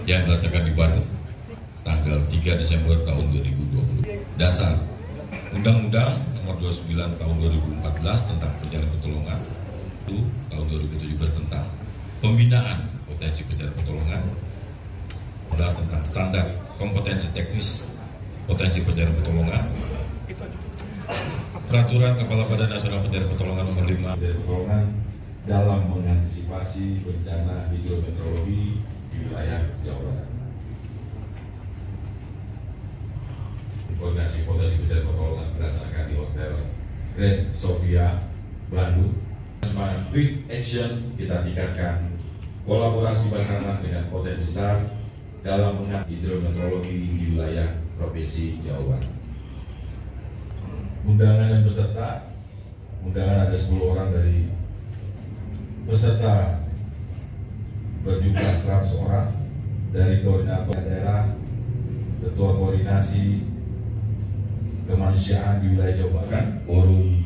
yang dilaksanakan di Bandung tanggal 3 Desember tahun 2020. Dasar Undang-Undang Nomor 29 tahun 2014 tentang pencarian pertolongan, tahun 2017 tentang pembinaan potensi pencarian pertolongan, tentang standar kompetensi teknis potensi pencarian pertolongan, Peraturan Kepala Badan Nasional Pencarian Pertolongan Nomor 5 pertolongan dalam mengantisipasi bencana hidrometeorologi di wilayah Jawa Barat. Koordinasi potensi pencarian pertolongan berdasarkan di Hotel Grand Sofia, Bandung. Semangat quick action kita tingkatkan kolaborasi Basarnas dengan potensi SAR dalam mengatasi hidrometeorologi di wilayah Provinsi Jawa Barat. Undangan dan peserta, undangan ada 10 orang dari peserta berjumlah 100 orang dari koordinator daerah, ketua koordinasi kemanusiaan di wilayah Jawa Barat, forum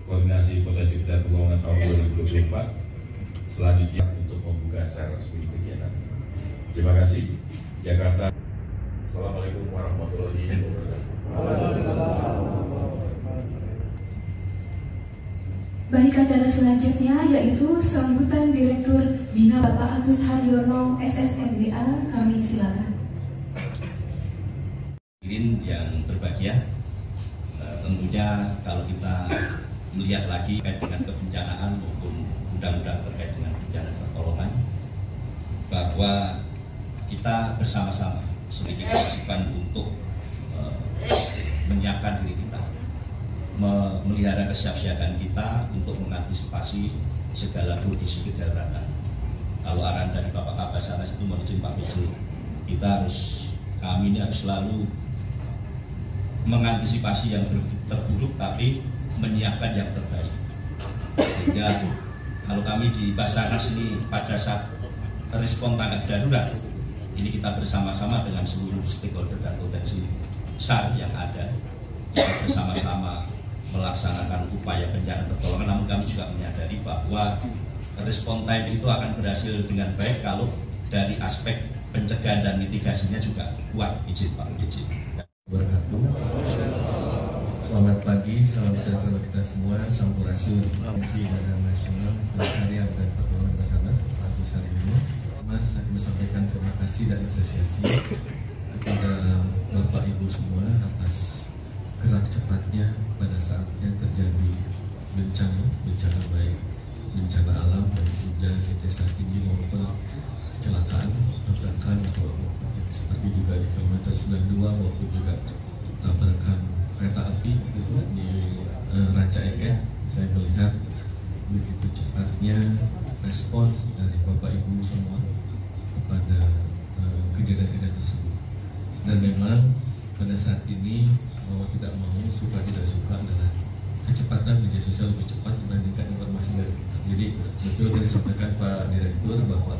koordinasi potensi dan pertolongan tahun 2024. Selanjutnya untuk membuka secara resmi kegiatan. Terima kasih. Jakarta. Assalamualaikum warahmatullahi wabarakatuh. Baik, acara selanjutnya yaitu sambutan Direktur Bina Bapak Agus Haryono SSMBA, kami silakan. Yang berbahagia, tentunya kalau kita melihat lagi terkait dengan kebencanaan maupun undang-undang terkait dengan bencana pertolongan, bahwa kita bersama-sama memiliki kewajiban untuk menyiapkan diri kita, memelihara kesiapsiagaan kita untuk mengantisipasi segala kondisi kedaruratan. Kalau arahan dari Bapak Kabasarnas itu menuju Pak Pj, kami ini harus selalu mengantisipasi yang terburuk tapi menyiapkan yang terbaik. Sehingga kalau kami di Basarnas ini pada saat respon tanggap darurat, ini kita bersama-sama dengan seluruh stakeholder dan potensi SAR yang ada, kita bersama-sama melaksanakan upaya pencarian pertolongan. Namun kami juga menyadari bahwa respon time itu akan berhasil dengan baik kalau dari aspek pencegahan dan mitigasinya juga kuat. Izin Pak Izin. Wabarakatuh. Selamat pagi, salam sejahtera kita semua. Sampurasun. Komisi Badan Nasional Pencarian dan Pertolongan Basarnas Pak Agus Haryono. Mas, saya menyampaikan terima kasih dan apresiasi kepada Bapak Ibu semua atas gerak cepatnya pada saatnya terjadi bencana baik bencana alam, baik hujan, intensitas tinggi maupun kecelakaan, tabrakan atau seperti juga di kilometer 92 maupun juga tabrakan kereta api itu di Ranca Ekek. Saya melihat begitu cepatnya respons dari Bapak Ibu semua kepada kejadian-kejadian tersebut. Dan memang pada saat ini mau tidak mau, suka tidak suka adalah kecepatan media sosial lebih cepat dibandingkan informasi dari kita. Jadi betul yang disampaikan Pak Direktur bahwa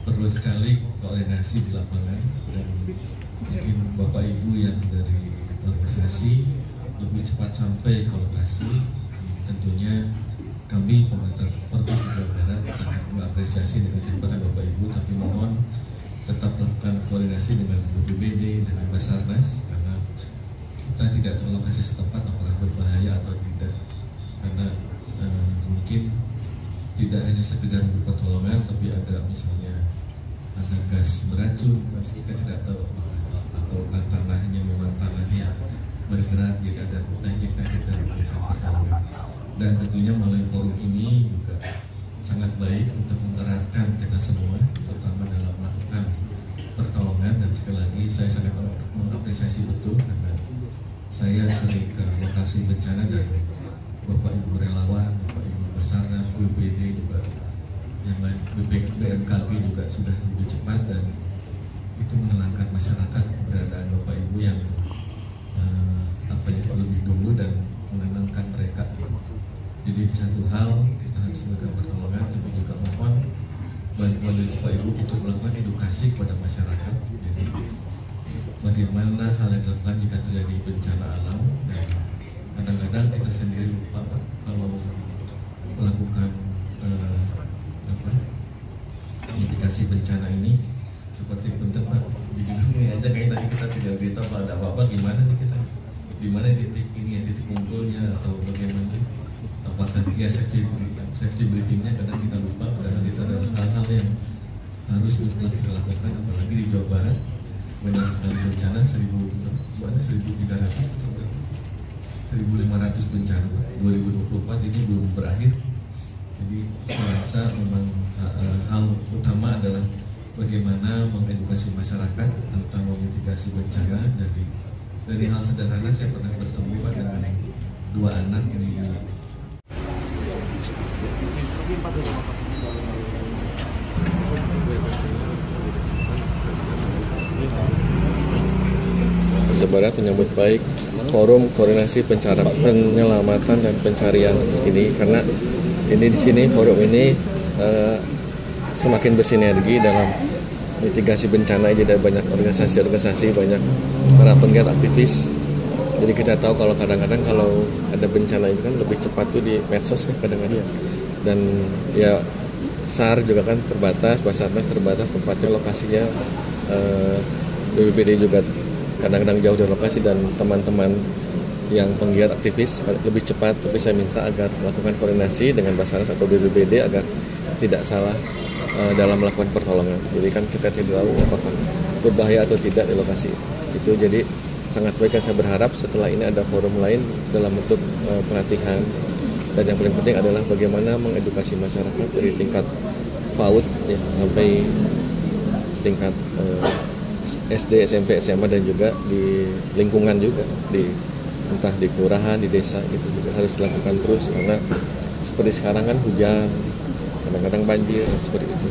perlu sekali koordinasi di lapangan, dan mungkin Bapak Ibu yang dari organisasi lebih cepat sampai ke lokasi. Tentunya kami pemerintah Provinsi Jawa Barat sangat mengapresiasi dengan kecepatan Bapak Ibu, tapi mohon tetap lakukan koordinasi dengan BPBD, dengan Basarnas, karena kita tidak tahu lokasi setempat apakah berbahaya atau tidak, karena mungkin tidak hanya sekedar pertolongan, tapi ada misalnya ada gas beracun, kita tidak tahu apakah, atau tanahnya memang tanahnya bergerak, jadi ada teknik-teknik dari pertolongan. Dan tentunya melalui forum ini juga sangat baik untuk mengeratkan kita semua, terutama dalam melakukan pertolongan. Dan sekali lagi saya sangat mengapresiasi betul karena saya sering ke lokasi bencana dan Bapak Ibu relawan, Bapak Ibu Basarnas, BPBD juga, yang lain BMKB juga sudah lebih cepat, dan itu menenangkan masyarakat keberadaan Bapak Ibu yang lebih dulu dan menenangkan mereka. Jadi di satu hal kita harus melakukan pertolongan, tapi juga mohon bantuan dari Bapak Ibu untuk melakukan edukasi kepada masyarakat. Jadi bagaimana hal yang dilakukan jika terjadi bencana alam, dan kadang-kadang kita sendiri lupa Pak, kalau melakukan mitigasi mitigasi bencana ini seperti penting Pak. Di gedung ini aja kayak tadi kita tidak beritahu kalau ada apa-apa gimana nih kita, di mana titik ini ya, titik kumpulnya atau bagaimana, apakah ya safety briefingnya kadang kita lupa, padahal itu adalah hal-hal yang harus mutlak dilakukan, apalagi di Jawa Barat banyak sekali bencana, 1.300 atau 1.500 bencana. 2024 ini belum berakhir, jadi saya rasa memang hal utama adalah bagaimana mengedukasi masyarakat tentang memitigasi bencana. Jadi dari hal sederhana saya pernah bertemu Pak dengan 2 anak di Jawa Barat menyambut baik forum koordinasi penyelamatan dan pencarian ini, karena ini di sini forum ini semakin bersinergi dalam mitigasi bencana. Jadi ada banyak organisasi-organisasi, banyak para penggiat aktivis. Jadi kita tahu kalau kadang-kadang kalau ada bencana itu kan lebih cepat tuh di medsos ya kadang-kadang. Dan ya SAR juga kan terbatas, Basarnas terbatas tempatnya, lokasinya. BPBD juga kadang-kadang jauh dari lokasi, dan teman-teman yang penggiat aktivis lebih cepat. Tapi saya minta agar melakukan koordinasi dengan Basarnas atau BPBD agar tidak salah dalam melakukan pertolongan. Jadi kan kita tidak tahu apakah berbahaya atau tidak di lokasi itu. Jadi sangat baik, dan saya berharap setelah ini ada forum lain dalam bentuk pelatihan. Dan yang paling penting adalah bagaimana mengedukasi masyarakat dari tingkat PAUD ya, sampai tingkat SD, SMP, SMA, dan juga di lingkungan juga, entah di kelurahan, di desa, itu juga harus dilakukan terus. Karena seperti sekarang kan hujan, kadang-kadang banjir seperti itu.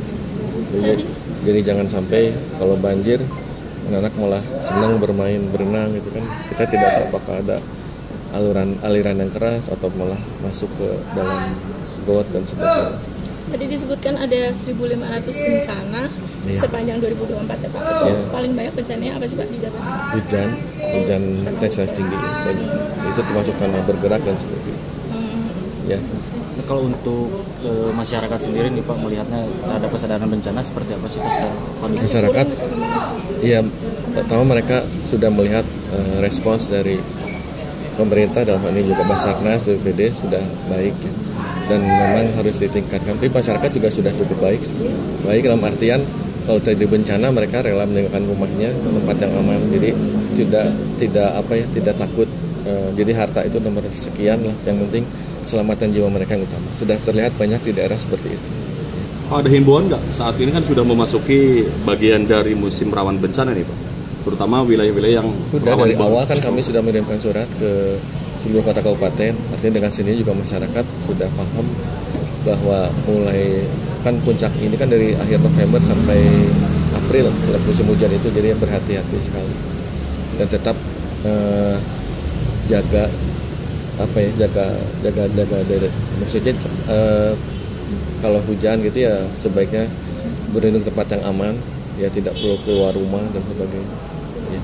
Jadi jangan sampai kalau banjir anak-anak malah senang bermain berenang gitu kan. Kita tidak tahu apakah ada aliran yang keras atau malah masuk ke dalam got dan sebagainya. Tadi disebutkan ada 1.500 bencana sepanjang 2024 ya Pak. Itu paling banyak bencananya apa sih Pak di Jawa? Hujan intensitas tinggi. Itu termasuk tanah bergerak dan sebagainya. Ya. Nah, kalau untuk masyarakat sendiri nih Pak, melihatnya terhadap kesadaran bencana seperti apa sih Pak sekarang kondisi masyarakat? Iya, pertama mereka sudah melihat respons dari pemerintah, dalam hal ini juga Basarnas, BPBD sudah baik ya. Dan memang harus ditingkatkan. Tapi masyarakat juga sudah cukup baik dalam artian kalau terjadi bencana mereka rela meninggalkan rumahnya ke tempat yang aman. Jadi tidak takut. Jadi harta itu nomor sekian lah. Yang penting keselamatan jiwa mereka yang utama. Sudah terlihat banyak di daerah seperti itu. Ada himbauan nggak? Saat ini kan sudah memasuki bagian dari musim rawan bencana nih Pak, terutama wilayah-wilayah yang sudah dari awal kan kami sudah mengirimkan surat ke seluruh kota kabupaten. Artinya dengan sini juga masyarakat sudah paham bahwa mulai kan puncak ini kan dari akhir November sampai April musim hujan itu, jadi berhati-hati sekali dan tetap jaga maksudnya kalau hujan gitu ya sebaiknya berlindung tempat yang aman ya, tidak perlu keluar rumah dan sebagainya ya.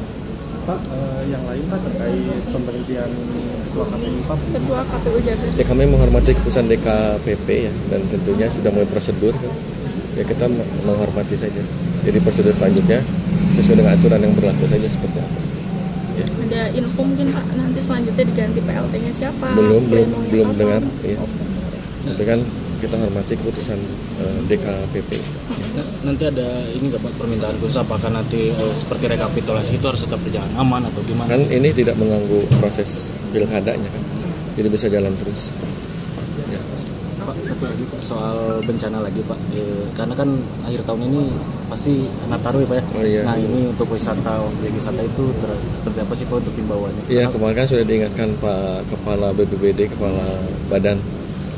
Pak, yang lain Pak terkait pemberhentian Ketua KPU Jabar. Ya, kami menghormati keputusan DKPP ya, dan tentunya sudah mulai prosedur kan. Ya kita menghormati saja. Jadi prosedur selanjutnya sesuai dengan aturan yang berlaku saja seperti apa. Ya. Ada info mungkin Pak nanti selanjutnya diganti PLT-nya siapa? Belum dengar. Ya. Tapi kan kita hormati keputusan DKPP. Nanti ada ini nggak Pak permintaan khusus, apakah nanti seperti rekapitulasi itu harus tetap berjalan aman atau gimana? Kan ini tidak mengganggu proses pilkadanya kan, jadi bisa jalan terus. Ya. Pak, satu lagi Pak soal bencana lagi Pak, karena kan akhir tahun ini pasti Nataru ya Pak ya. Oh, iya. Nah ini untuk wisata itu seperti apa sih Pak untuk himbauannya? Iya, kemarin kan sudah diingatkan Pak Kepala BPBD, Kepala Badan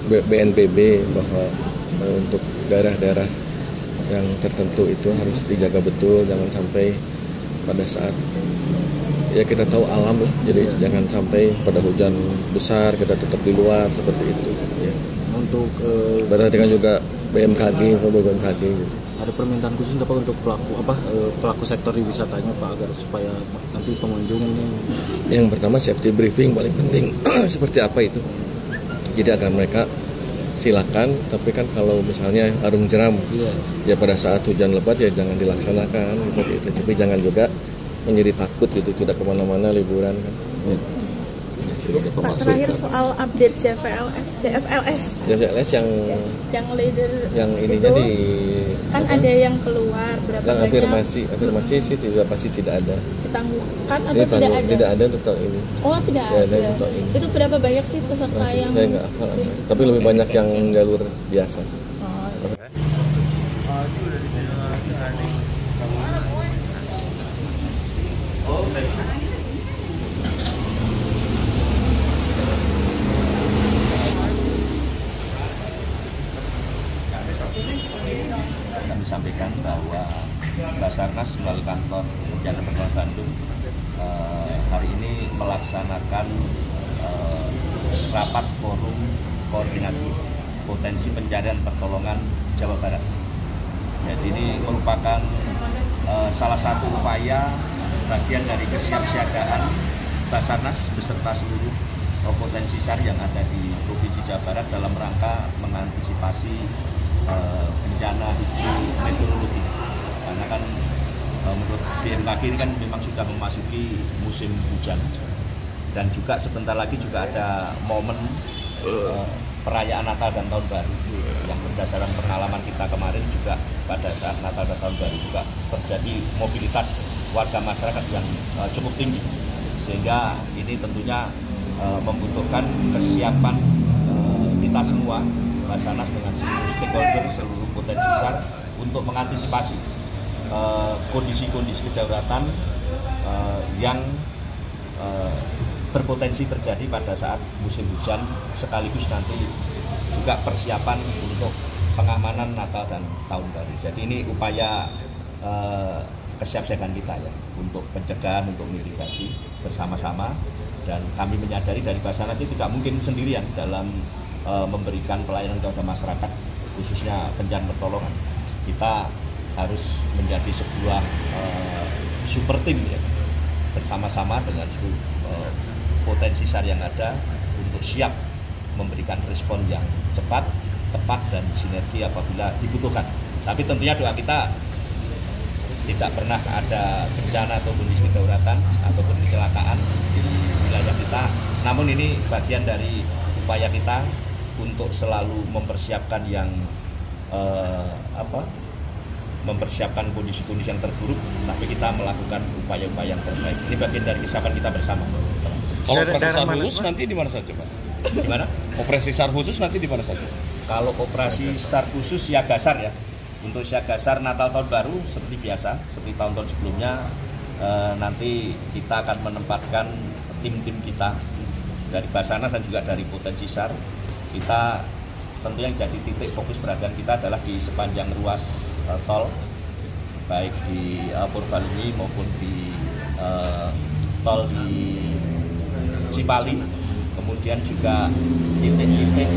BNPB bahwa untuk daerah-daerah yang tertentu itu harus dijaga betul, jangan sampai pada saat ya kita tahu alam lah, jadi jangan sampai pada hujan besar kita tetap di luar seperti itu ya. Untuk berarti kan juga BMKG gitu. Ada permintaan khusus nggak Pak untuk pelaku sektor di wisatanya Pak, agar supaya nanti pengunjung ini? Yang pertama safety briefing paling penting seperti apa itu, jadi agar mereka silakan, tapi kan kalau misalnya arung jeram, ya pada saat hujan lebat ya jangan dilaksanakan seperti itu. Tapi jangan juga menjadi takut gitu, tidak kemana-mana liburan kan. Ya. Pak, terakhir soal update JFLS yang leader yang ininya itu, di kan ada yang keluar berapa yang banyak? afirmasi sih pasti tidak ada. Ditangguhkan atau tidak ada? Tidak ada untuk tahun ini. Oh, tidak ada. Untuk ini. Itu berapa banyak sih peserta yang? Saya nggak hafal. Tapi lebih banyak yang jalur biasa sih. Kami sampaikan bahwa Basarnas melalui kantor Bencana Pertolongan Bandung hari ini melaksanakan rapat forum koordinasi potensi pencarian pertolongan Jawa Barat. Jadi ini merupakan salah satu upaya bagian dari kesiapsiagaan Basarnas beserta seluruh potensi SAR yang ada di Provinsi Jawa Barat dalam rangka mengantisipasi bencana hidrometeorologi. Karena kan menurut BMKG ini kan memang sudah memasuki musim hujan, dan juga sebentar lagi juga ada momen perayaan Natal dan Tahun Baru yang berdasarkan pengalaman kita kemarin juga pada saat Natal dan Tahun Baru juga terjadi mobilitas warga masyarakat yang cukup tinggi, sehingga ini tentunya membutuhkan kesiapan kita semua, Basarnas dengan seluruh stakeholder, seluruh potensi SAR untuk mengantisipasi kondisi-kondisi kedaruratan yang berpotensi terjadi pada saat musim hujan, sekaligus nanti juga persiapan untuk pengamanan Natal dan Tahun Baru. Jadi ini upaya kesiapsiagaan kita ya untuk pencegahan, untuk mitigasi bersama-sama, dan kami menyadari dari Basarnas itu tidak mungkin sendirian dalam memberikan pelayanan kepada masyarakat, khususnya bencana pertolongan. Kita harus menjadi sebuah super tim ya, bersama-sama dengan seluruh potensi SAR yang ada untuk siap memberikan respon yang cepat, tepat, dan sinergi apabila dibutuhkan. Tapi tentunya doa kita tidak pernah ada bencana atau kondisi kedaruratan ataupun kecelakaan di wilayah kita. Namun ini bagian dari upaya kita untuk selalu mempersiapkan yang mempersiapkan kondisi-kondisi yang terburuk, tapi kita melakukan upaya-upaya yang terbaik. Ini bagian dari kesiapan kita bersama. Kalau operasi SAR khusus nanti di mana saja, Pak? Gimana? Operasi SAR khusus nanti di mana saja? Kalau operasi SAR khusus siaga SAR ya. Untuk siaga SAR Natal Tahun Baru seperti biasa, seperti tahun-tahun sebelumnya, nanti kita akan menempatkan tim-tim kita dari Basarnas dan juga dari potensi SAR. Kita tentu yang jadi titik fokus perhatian kita adalah di sepanjang ruas tol, baik di Purbalunyi maupun di tol di Cipali, kemudian juga titik-titik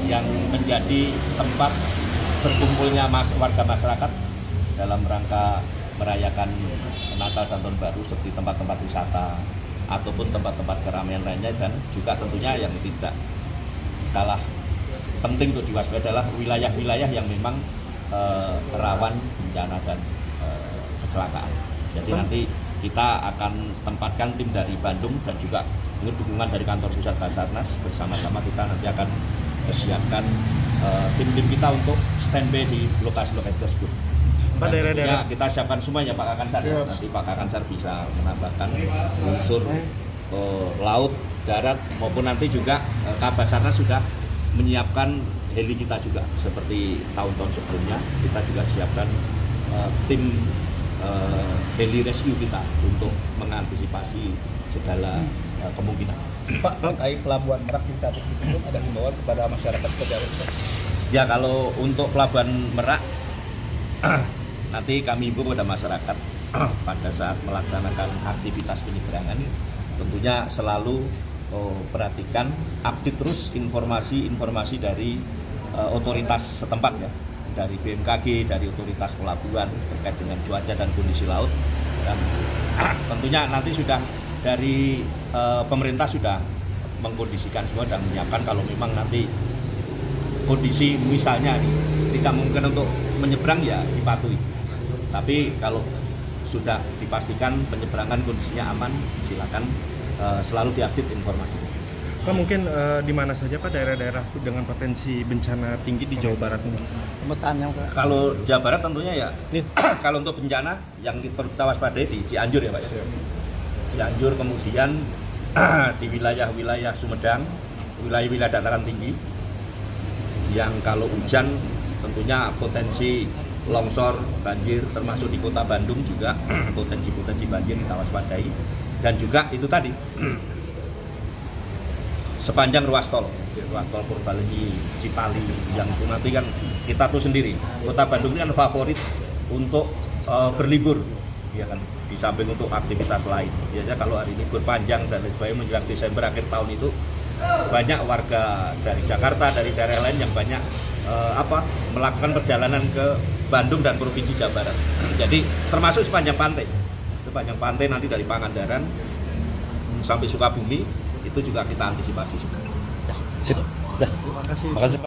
yang menjadi tempat berkumpulnya warga masyarakat dalam rangka merayakan Natal dan Tahun Baru, seperti tempat-tempat wisata ataupun tempat-tempat keramaian lainnya. Dan juga tentunya yang tidak kalah penting untuk diwaspadai adalah wilayah-wilayah yang memang rawan bencana dan kecelakaan. Jadi nanti kita akan tempatkan tim dari Bandung dan juga dengan dukungan dari kantor pusat Basarnas, bersama-sama kita nanti akan siapkan tim-tim kita untuk standby di lokasi-lokasi tersebut. Pak, daerah-daerah kita siapkan semuanya Pak Kakansar. Nanti Pak Kakansar bisa menambahkan unsur laut, darat, maupun nanti juga Basarnas sudah menyiapkan heli kita juga seperti tahun-tahun sebelumnya. Kita juga siapkan tim heli rescue kita untuk mengantisipasi segala kemungkinan. Pak, terkait Pelabuhan Merak yang saat ini ditutup, ada himbauan kepada masyarakat seperti apa? Ya, kalau untuk Pelabuhan Merak nanti kami himbau kepada masyarakat pada saat melaksanakan aktivitas penyeberangan tentunya selalu perhatikan, update terus informasi dari otoritas setempat ya, dari BMKG, dari otoritas pelabuhan terkait dengan cuaca dan kondisi laut. Dan tentunya nanti sudah dari pemerintah sudah mengkondisikan semua dan menyiapkan kalau memang nanti kondisi misalnya tidak mungkin untuk menyeberang ya dipatuhi. Tapi kalau sudah dipastikan penyeberangan kondisinya aman, silakan selalu diupdate informasinya. Pak, mungkin di mana saja Pak daerah-daerah dengan potensi bencana tinggi di Jawa Barat mungkin? Kalau Jawa Barat tentunya ya, kalau untuk bencana yang kita waspadai di Cianjur ya Pak ya. Cianjur, kemudian di wilayah-wilayah Sumedang, wilayah-wilayah dataran tinggi, yang kalau hujan tentunya potensi longsor, banjir, termasuk di kota Bandung juga potensi banjir kita waspadai. Dan juga itu tadi sepanjang ruas tol Purbalenyi, Cipali, yang itu nanti kan kita tahu sendiri, kota Bandung ini kan favorit untuk berlibur, ya kan, di samping untuk aktivitas lain. Biasanya kalau hari libur panjang dan lain sebagainya menjelang Desember akhir tahun itu banyak warga dari Jakarta, dari daerah lain yang banyak melakukan perjalanan ke Bandung dan Provinsi Jawa Barat. Jadi termasuk sepanjang pantai nanti dari Pangandaran sampai Sukabumi itu juga kita antisipasi sudah. Terima kasih.